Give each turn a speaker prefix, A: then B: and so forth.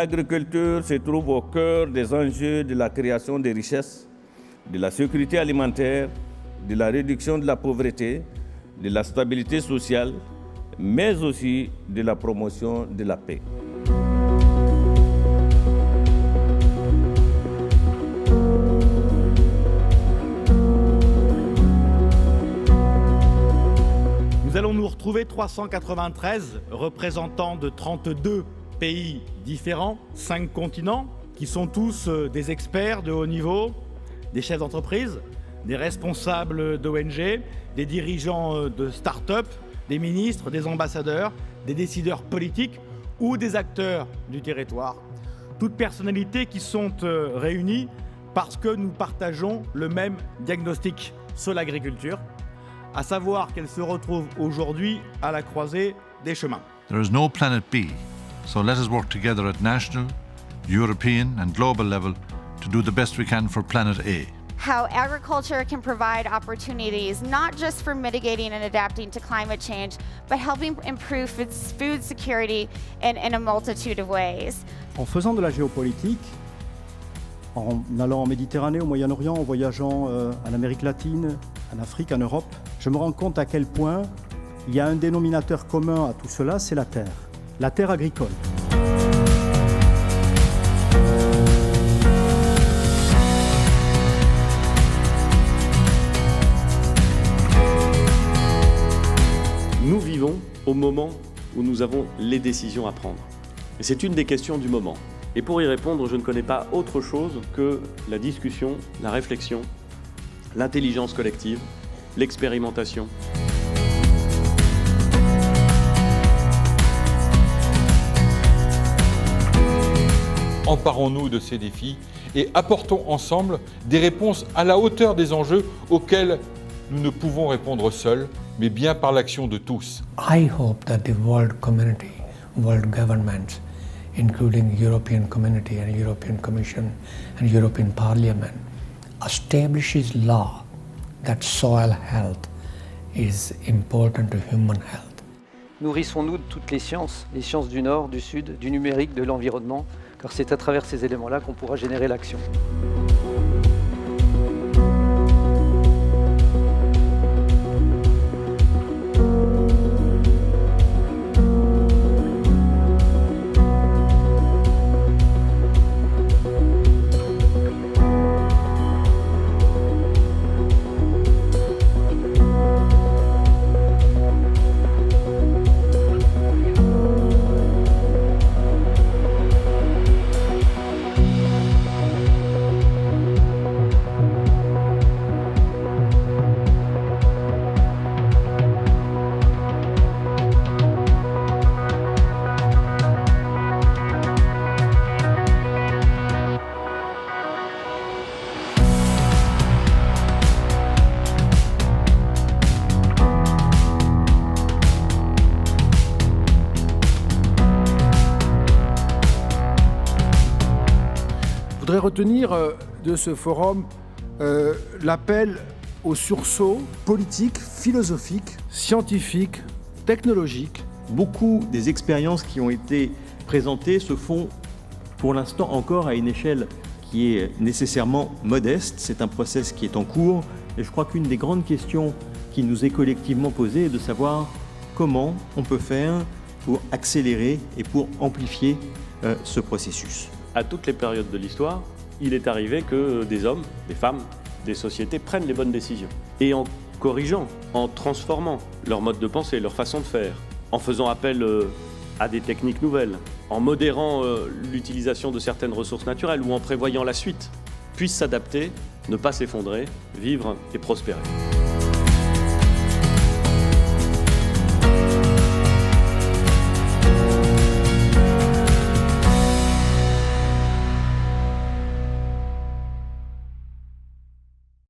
A: L'agriculture se trouve au cœur des enjeux de la création de richesses, de la sécurité alimentaire, de la réduction de la pauvreté, de la stabilité sociale, mais aussi de la promotion de la paix.
B: Nous allons nous retrouver 393 représentants de 32 pays différents, 5 continents, qui sont tous des experts de haut niveau, des chefs d'entreprise, des responsables d'ONG, des dirigeants de start-up, des ministres, des ambassadeurs, des décideurs politiques ou des acteurs du territoire. Toutes personnalités qui sont réunies parce que nous partageons le même diagnostic sur l'agriculture, à savoir qu'elle se retrouve aujourd'hui à la croisée des chemins.
C: There is no planet B, so let us work together at national, European and global level to do the best we can for planet A.
D: How agriculture can provide opportunities not just for mitigating and adapting to climate change, but helping improve food security in a multitude of ways.
E: En faisant de la géopolitique, en allant en Méditerranée, au Moyen-Orient, en voyageant en Amérique latine, en Afrique, en Europe, je me rends compte à quel point il y a un dénominateur commun à tout cela, c'est la terre agricole.
F: Nous vivons au moment où nous avons les décisions à prendre. Et c'est une des questions du moment. Et pour y répondre, je ne connais pas autre chose que la discussion, la réflexion, l'intelligence collective, l'expérimentation.
G: Emparons-nous de ces défis et apportons ensemble des réponses à la hauteur des enjeux auxquels nous ne pouvons répondre seuls, mais bien par l'action de tous.
H: I hope that the world community, world governments, including European Community and European Commission and European Parliament, establishes law that soil health is important to human health.
I: Nourrissons-nous de toutes les sciences du Nord, du Sud, du numérique, de l'environnement, car c'est à travers ces éléments-là qu'on pourra générer l'action.
J: Je voudrais retenir de ce forum l'appel au sursaut politique, philosophique, scientifique, technologique.
K: Beaucoup des expériences qui ont été présentées se font pour l'instant encore à une échelle qui est nécessairement modeste. C'est un process qui est en cours et je crois qu'une des grandes questions qui nous est collectivement posée est de savoir comment on peut faire pour accélérer et pour amplifier ce processus.
F: À toutes les périodes de l'histoire, il est arrivé que des hommes, des femmes, des sociétés prennent les bonnes décisions. Et en corrigeant, en transformant leur mode de pensée, leur façon de faire, en faisant appel à des techniques nouvelles, en modérant l'utilisation de certaines ressources naturelles ou en prévoyant la suite, puissent s'adapter, ne pas s'effondrer, vivre et prospérer.